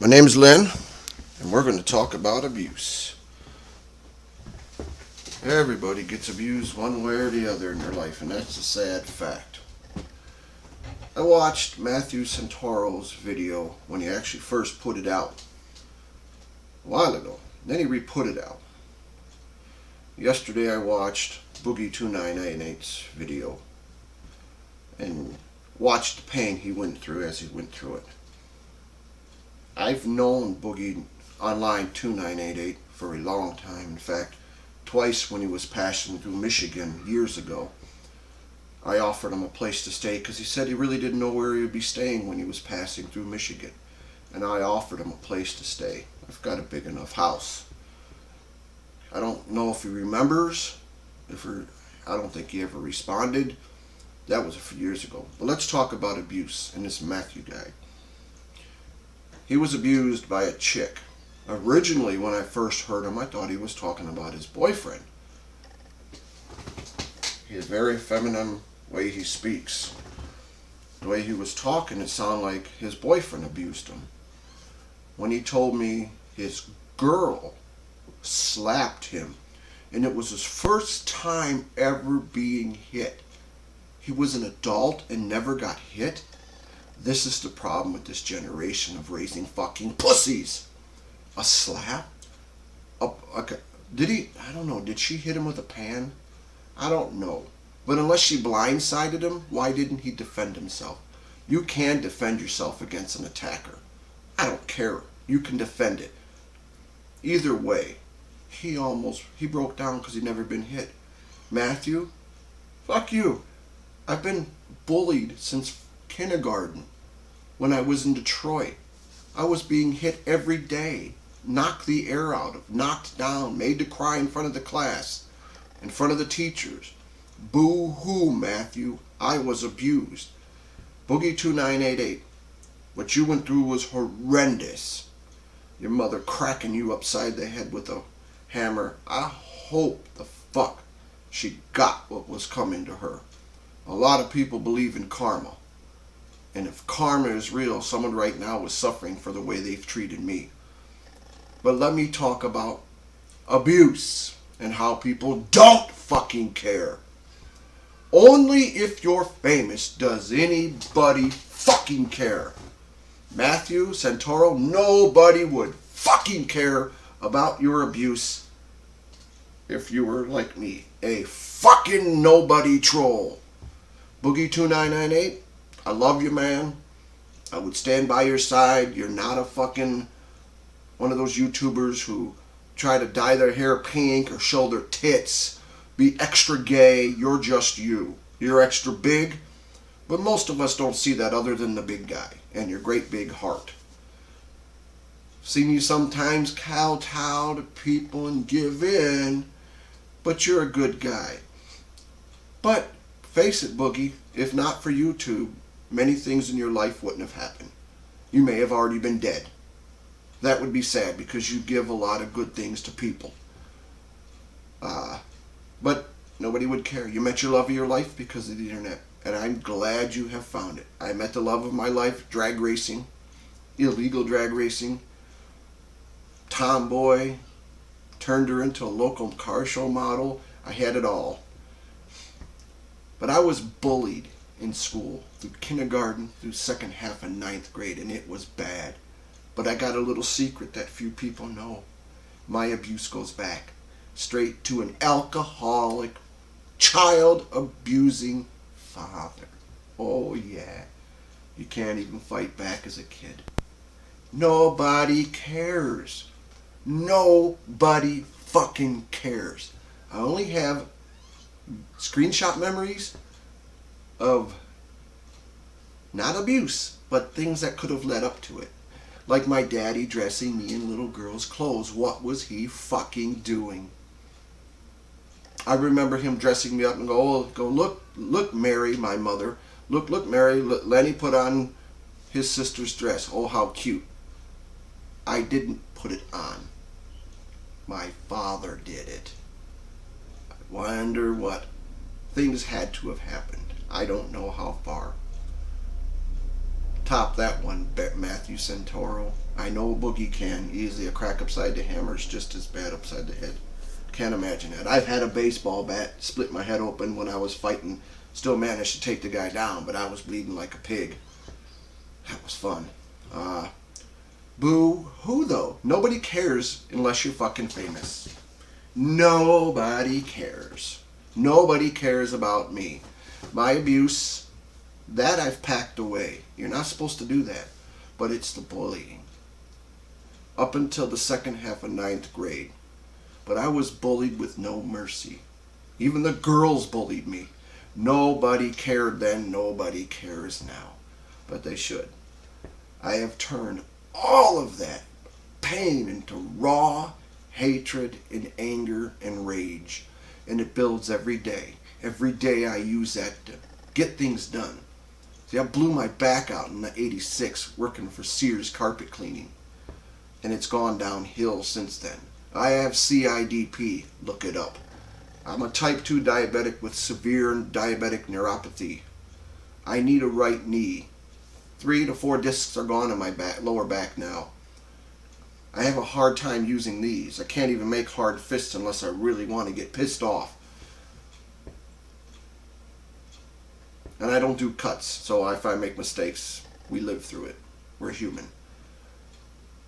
My name's Lynn, and we're going to talk about abuse. Everybody gets abused one way or the other in their life, and that's a sad fact. I watched Matthew Santoro's video when he actually first put it out a while ago. Then he re-put it out. Yesterday I watched Boogie 2998's video and watched the pain he went through as he went through it. I've known Boogie Online 2988 for a long time. In fact, twice when he was passing through Michigan years ago, I offered him a place to stay because he said he really didn't know where he would be staying when he was passing through Michigan. And I offered him a place to stay. I've got a big enough house. I don't know if he remembers. I don't think he ever responded. That was a few years ago. But let's talk about abuse and this Matthew guy. He was abused by a chick. Originally, when I first heard him, I thought he was talking about his boyfriend. He has a very feminine way he speaks. The way he was talking, it sounded like his boyfriend abused him. When he told me his girl slapped him, and it was his first time ever being hit. He was an adult and never got hit. This is the problem with this generation of raising fucking pussies. A slap? Did he? I don't know. Did she hit him with a pan? I don't know. But unless she blindsided him, why didn't he defend himself? You can defend yourself against an attacker. I don't care. You can defend it. Either way, he broke down because he'd never been hit. Matthew, fuck you. I've been bullied since kindergarten. When I was in Detroit, I was being hit every day, knocked the air out of, knocked down, made to cry in front of the class, in front of the teachers. Boo-hoo, Matthew. I was abused. Boogie 2988, what you went through was horrendous. Your mother cracking you upside the head with a hammer. I hope the fuck she got what was coming to her. A lot of people believe in karma. And if karma is real, someone right now is suffering for the way they've treated me. But let me talk about abuse and how people don't fucking care. Only if you're famous does anybody fucking care. Matthew Santoro, nobody would fucking care about your abuse if you were like me, a fucking nobody troll. Boogie 2998, I love you, man. I would stand by your side. You're not a fucking one of those YouTubers who try to dye their hair pink or show their tits, be extra gay. You're just you. You're extra big, but most of us don't see that other than the big guy and your great big heart. Seen you sometimes kowtow to people and give in, but you're a good guy. But face it, Boogie, if not for YouTube, many things in your life wouldn't have happened. You may have already been dead. That would be sad because you give a lot of good things to people. But nobody would care. You met your love of your life because of the internet. And I'm glad you have found it. I met the love of my life, drag racing, illegal drag racing, tomboy, turned her into a local car show model. I had it all. But I was bullied in school, through kindergarten, through second half of ninth grade, and it was bad. But I got a little secret that few people know. My abuse goes back straight to an alcoholic, child-abusing father. Oh yeah, you can't even fight back as a kid. Nobody cares. Nobody fucking cares. I only have screenshot memories of not abuse, but things that could have led up to it. Like my daddy dressing me in little girls' clothes. What was he fucking doing? I remember him dressing me up and look, Mary, my mother. Look, Mary, Lenny put on his sister's dress. Oh, how cute. I didn't put it on. My father did it. I wonder what things had to have happened. I don't know how far. top that one, Matthew Santoro. I know Boogie can. Easily a crack upside the hammer is just as bad upside the head. Can't imagine that. I've had a baseball bat split my head open when I was fighting. Still managed to take the guy down, but I was bleeding like a pig. That was fun. Boo hoo though. Nobody cares unless you're fucking famous. Nobody cares. Nobody cares about me. My abuse, that I've packed away. You're not supposed to do that. But it's the bullying. Up until the second half of 9th grade. But I was bullied with no mercy. Even the girls bullied me. Nobody cared then, nobody cares now. But they should. I have turned all of that pain into raw hatred and anger and rage. And it builds every day. Every day I use that to get things done. See, I blew my back out in '86 working for Sears carpet cleaning. And it's gone downhill since then. I have CIDP. Look it up. I'm a type 2 diabetic with severe diabetic neuropathy. I need a right knee. 3 to 4 discs are gone in my lower back now. I have a hard time using these. I can't even make hard fists unless I really want to get pissed off. And I don't do cuts, so if I make mistakes, we live through it. We're human.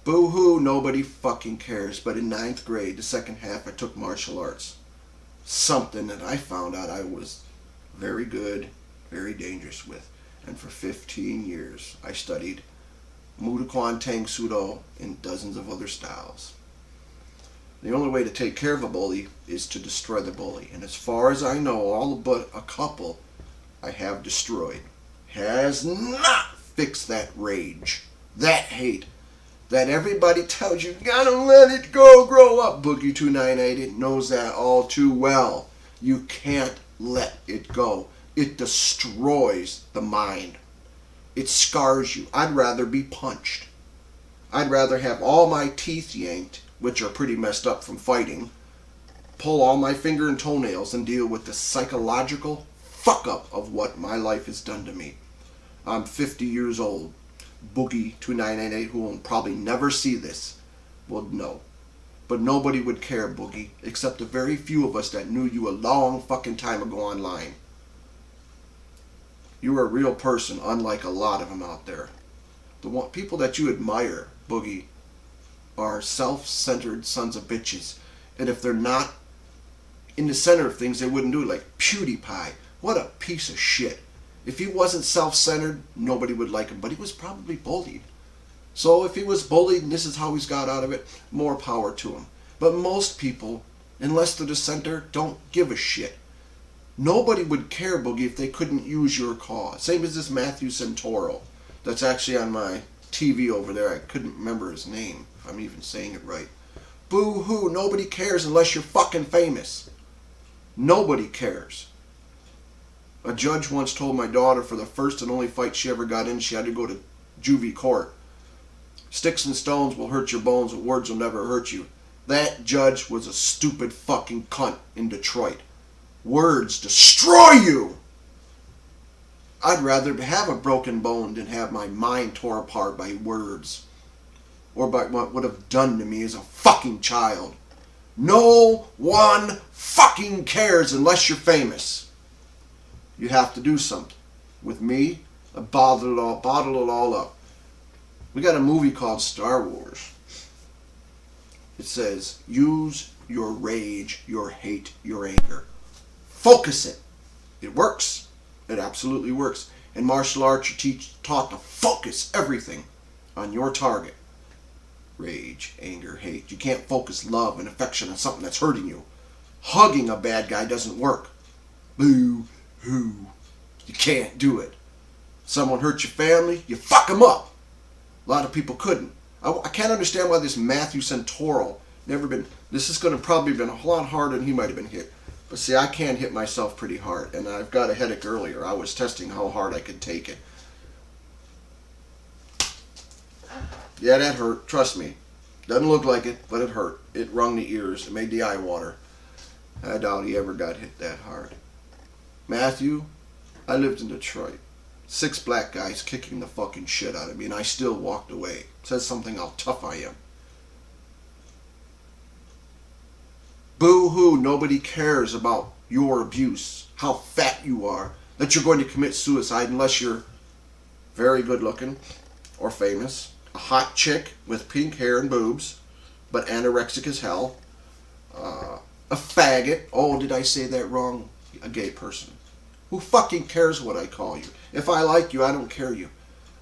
Boo-hoo, nobody fucking cares. But in 9th grade, the second half, I took martial arts. Something that I found out I was very good, very dangerous with. And for 15 years, I studied Muay Thai, Tang Sudo, and dozens of other styles. The only way to take care of a bully is to destroy the bully. And as far as I know, all but a couple I have destroyed. Has not fixed that rage, that hate, that everybody tells you, gotta let it go, grow up. Boogie 298 knows that all too well. You can't let it go. It destroys the mind. It scars you. I'd rather be punched. I'd rather have all my teeth yanked, which are pretty messed up from fighting, pull all my finger and toenails and deal with the psychological fuck up of what my life has done to me. I'm 50 years old. Boogie 2988, who will probably never see this, will know. But nobody would care, Boogie, except the very few of us that knew you a long fucking time ago online. You are a real person, unlike a lot of them out there. The people that you admire, Boogie, are self-centered sons of bitches. And if they're not in the center of things, they wouldn't do it. Like PewDiePie. What a piece of shit. If he wasn't self-centered, nobody would like him. But he was probably bullied. So if he was bullied and this is how he's got out of it, more power to him. But most people, unless they're the center, don't give a shit. Nobody would care, Boogie, if they couldn't use your cause. Same as this Matthew Santoro that's actually on my TV over there. I couldn't remember his name, if I'm even saying it right. Boo-hoo, nobody cares unless you're fucking famous. Nobody cares. A judge once told my daughter for the first and only fight she ever got in, she had to go to juvie court. Sticks and stones will hurt your bones, but words will never hurt you. That judge was a stupid fucking cunt in Detroit. Words destroy you! I'd rather have a broken bone than have my mind torn apart by words. Or by what would have done to me as a fucking child. No one fucking cares unless you're famous. You have to do something. With me, I bottled it all up. We got a movie called Star Wars. It says, use your rage, your hate, your anger. Focus it. It works. It absolutely works. In martial arts, you're taught to focus everything on your target. Rage, anger, hate. You can't focus love and affection on something that's hurting you. Hugging a bad guy doesn't work. Boo, hoo. You can't do it. Someone hurt your family, you fuck them up. A lot of people couldn't. I can't understand why this Matthew Santoro never been... This is going to probably been a lot harder than he might have been hit. But see, I can hit myself pretty hard. And I've got a headache earlier. I was testing how hard I could take it. Yeah, that hurt. Trust me. Doesn't look like it, but it hurt. It wrung the ears. It made the eye water. I doubt he ever got hit that hard. Matthew, I lived in Detroit. 6 black guys kicking the fucking shit out of me, and I still walked away. Says something how tough I am. Boo-hoo, nobody cares about your abuse, how fat you are, that you're going to commit suicide unless you're very good looking or famous, a hot chick with pink hair and boobs, but anorexic as hell, a faggot, oh, did I say that wrong? A gay person. Who fucking cares what I call you? If I like you, I don't care you.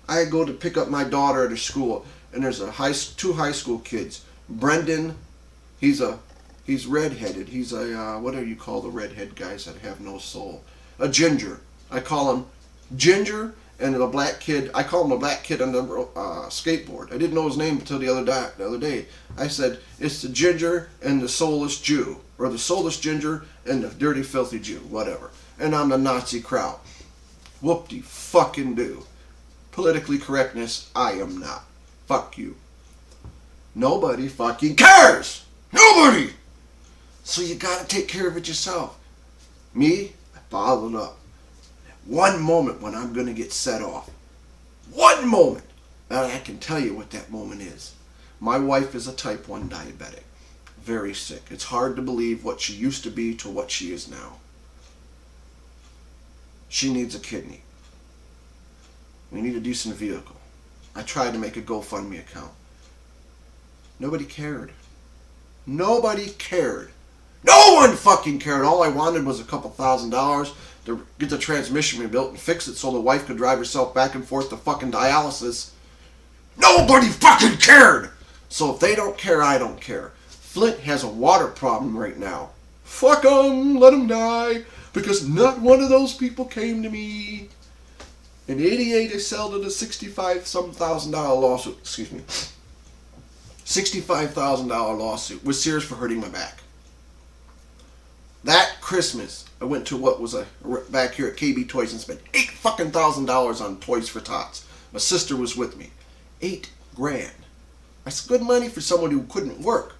I go to pick up my daughter at her school, and there's two high school kids. Brendan, he's redheaded. He's a, what do you call the redhead guys that have no soul? A ginger. I call him Ginger, and the black kid, I call him a black kid on the skateboard. I didn't know his name until the other day. I said, it's the ginger and the soulless Jew, or the soulless ginger and the dirty, filthy Jew, whatever. And I'm the Nazi crowd. Whoop-de-fucking-do. Politically correctness, I am not. Fuck you. Nobody fucking cares! Nobody! So you gotta take care of it yourself. Me, I followed up. One moment when I'm gonna get set off. One moment! And I can tell you what that moment is. My wife is a type 1 diabetic. Very sick. It's hard to believe what she used to be to what she is now. She needs a kidney. We need a decent vehicle. I tried to make a GoFundMe account. Nobody cared. Nobody cared. No one fucking cared. All I wanted was a couple $1,000 to get the transmission rebuilt and fix it so the wife could drive herself back and forth to fucking dialysis. Nobody fucking cared. So if they don't care, I don't care. Flint has a water problem right now. Fuck them. Let them die. Because not one of those people came to me. In '88, I settled a $65,000 lawsuit. Excuse me. $65,000 lawsuit with Sears for hurting my back. That Christmas, I went to what was back here at KB Toys and spent $8,000 on toys for tots. My sister was with me. $8,000. That's good money for someone who couldn't work.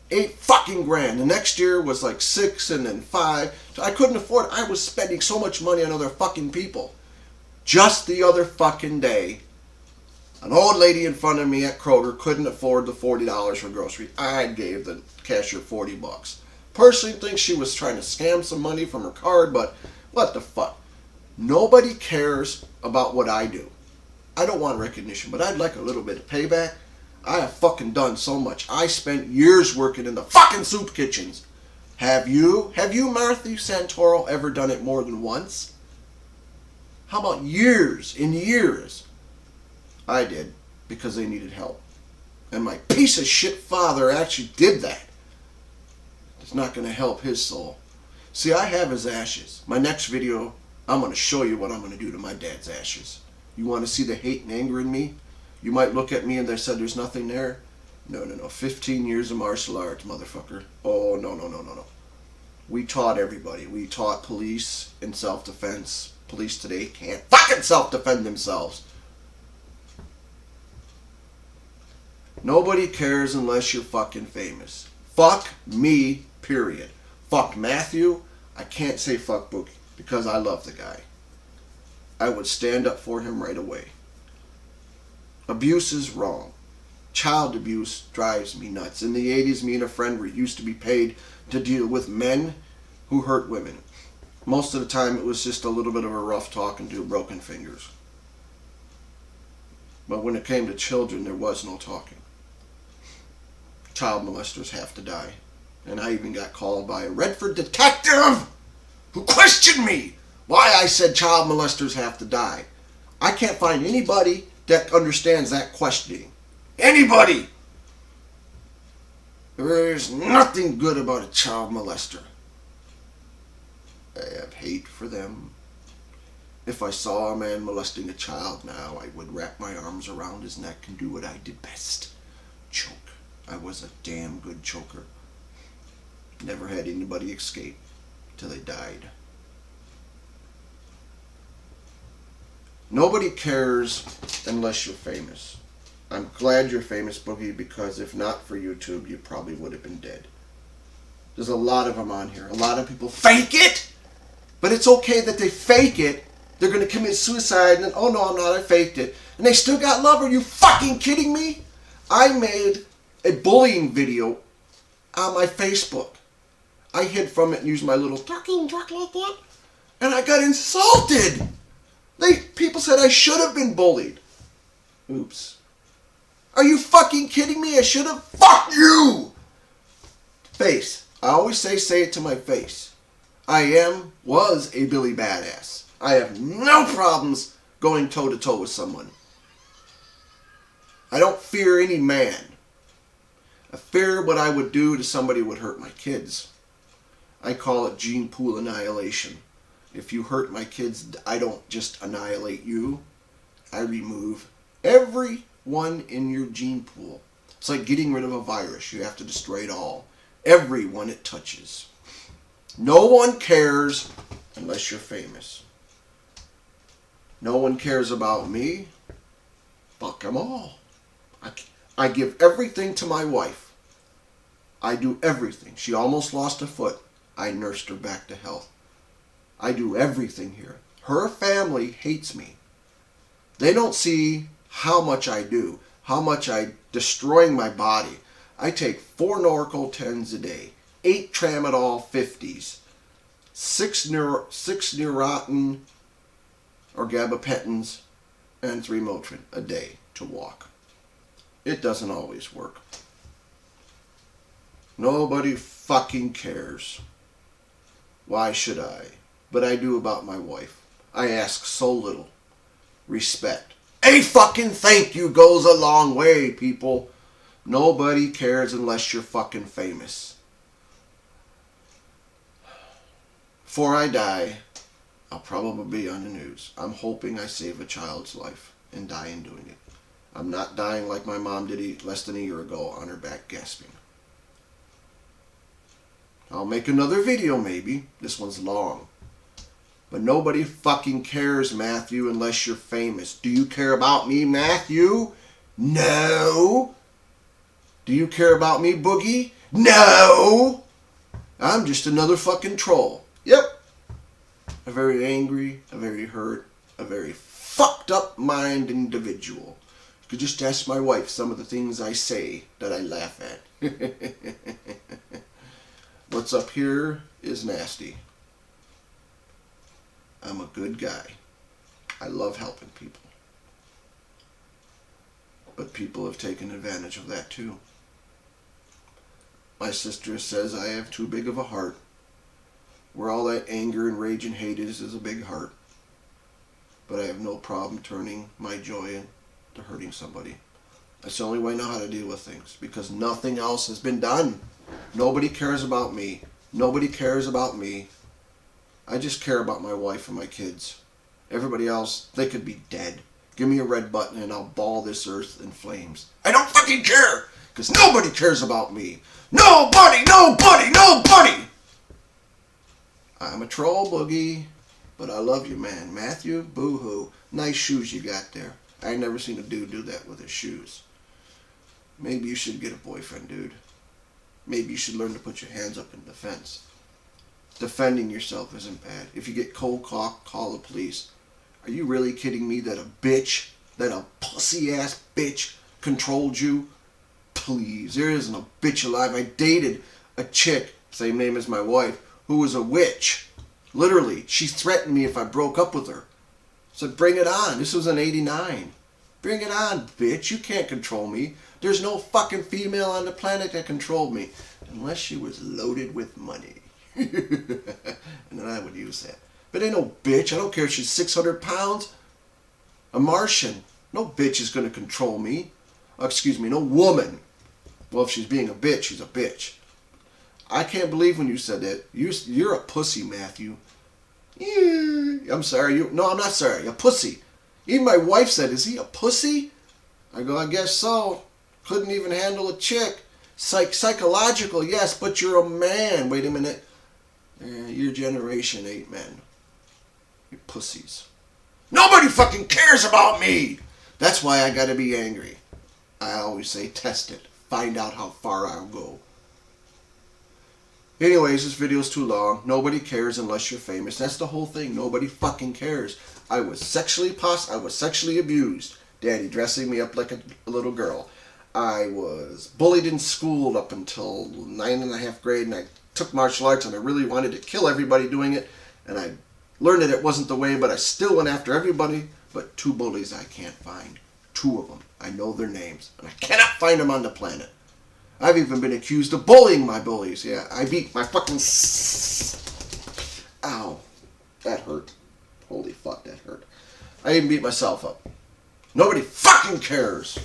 $8,000. The next year was like 6 and then 5. So I couldn't afford it. I was spending so much money on other fucking people. Just the other fucking day, an old lady in front of me at Kroger couldn't afford the $40 for groceries. I gave the cashier $40. Personally think she was trying to scam some money from her card, but what the fuck? Nobody cares about what I do. I don't want recognition, but I'd like a little bit of payback. I have fucking done so much. I spent years working in the fucking soup kitchens. Have you, Martha Santoro, ever done it more than once? How about years and years? I did, because they needed help. And my piece of shit father actually did that. It's not going to help his soul. See, I have his ashes. My next video, I'm going to show you what I'm going to do to my dad's ashes. You want to see the hate and anger in me? You might look at me and they said there's nothing there. No. 15 years of martial arts, motherfucker. Oh, no. We taught everybody. We taught police in self-defense. Police today can't fucking self-defend themselves. Nobody cares unless you're fucking famous. Fuck me, period. Fuck Matthew. I can't say fuck Boogie because I love the guy. I would stand up for him right away. Abuse is wrong. Child abuse drives me nuts. In the 80s, me and a friend used to be paid to deal with men who hurt women. Most of the time, it was just a little bit of a rough talk and 2 broken fingers. But when it came to children, there was no talking. Child molesters have to die. And I even got called by a Redford detective who questioned me why I said child molesters have to die. I can't find anybody that understands that questioning. Anybody! There's nothing good about a child molester. I have hate for them. If I saw a man molesting a child now, I would wrap my arms around his neck and do what I did best. Choke. I was a damn good choker. Never had anybody escape till they died. Nobody cares unless you're famous. I'm glad you're famous, Boogie, because if not for YouTube, you probably would have been dead. There's a lot of them on here. A lot of people fake it, but it's okay that they fake it They're going to commit suicide and then, oh no, I'm not, I faked it. And they still got love. Are you fucking kidding me? I made a bullying video on my Facebook. I hid from it and used my little talking truck like that. And I got insulted. People said I should have been bullied. Oops. Are you fucking kidding me? I should have. Fuck you! Face. I always say it to my face. Was a Billy Badass. I have no problems going toe to toe with someone. I don't fear any man. I fear what I would do to somebody who would hurt my kids. I call it gene pool annihilation. If you hurt my kids, I don't just annihilate you. I remove everyone in your gene pool. It's like getting rid of a virus. You have to destroy it all. Everyone it touches. No one cares unless you're famous. No one cares about me. Fuck them all. I give everything to my wife. I do everything. She almost lost a foot. I nursed her back to health. I do everything here. Her family hates me. They don't see how much I do, how much I destroying my body. I take 4 Norco 10s a day, 8 Tramadol 50s, 6 Neurontin or Gabapentins, and 3 Motrin a day to walk. It doesn't always work. Nobody fucking cares. Why should I? But I do about my wife. I ask so little. Respect. A fucking thank you goes a long way, people. Nobody cares unless you're fucking famous. Before I die, I'll probably be on the news. I'm hoping I save a child's life and die in doing it. I'm not dying like my mom did less than a year ago on her back gasping. I'll make another video maybe. This one's long. But nobody fucking cares, Matthew, unless you're famous. Do you care about me, Matthew? No. Do you care about me, Boogie? No. I'm just another fucking troll. Yep. A very angry, a very hurt, a very fucked up mind individual. You could just ask my wife some of the things I say that I laugh at. What's up here is nasty. I'm a good guy. I love helping people. But people have taken advantage of that too. My sister says I have too big of a heart. Where all that anger and rage and hate is a big heart. But I have no problem turning my joy into hurting somebody. That's the only way I know how to deal with things. Because nothing else has been done. Nobody cares about me. Nobody cares about me. I just care about my wife and my kids. Everybody else, they could be dead. Give me a red button and I'll ball this earth in flames. I don't fucking care! Because nobody cares about me. Nobody, nobody, nobody! I'm a troll, Boogie. But I love you, man. Matthew, boo-hoo. Nice shoes you got there. I ain't never seen a dude do that with his shoes. Maybe you should get a boyfriend, dude. Maybe you should learn to put your hands up in defense. Defending yourself isn't bad. If you get cold cocked, call the police. Are you really kidding me that a pussy-ass bitch controlled you? Please, there isn't a bitch alive. I dated a chick, same name as my wife, who was a witch. Literally, she threatened me if I broke up with her. I said, bring it on. This was in '89. Bring it on, bitch. You can't control me. There's no fucking female on the planet that controlled me. Unless she was loaded with money. And then I would use that. But ain't no bitch. I don't care if she's 600 pounds. A Martian. No bitch is going to control me. Excuse me, no woman. Well, if she's being a bitch, she's a bitch. I can't believe when you said that. You're a pussy, Matthew. Yeah, I'm sorry. No, I'm not sorry. A pussy. Even my wife said, is he a pussy? I go, I guess so. Couldn't even handle a chick. Psychological, yes, but you're a man. Wait a minute. Your generation ain't men. You're pussies. Nobody fucking cares about me. That's why I gotta be angry. I always say test it. Find out how far I'll go. Anyways, this video's too long. Nobody cares unless you're famous. That's the whole thing. Nobody fucking cares. I was sexually abused. Daddy dressing me up like a little girl. I was bullied in school up until 9.5 grade, and I took martial arts, and I really wanted to kill everybody doing it, and I learned that it wasn't the way, but I still went after everybody, but 2 bullies I can't find. 2 of them. I know their names, and I cannot find them on the planet. I've even been accused of bullying my bullies. Yeah, I beat my fucking... Ow. That hurt. Holy fuck, that hurt. I even beat myself up. Nobody fucking cares.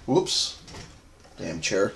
Whoops. Damn chair.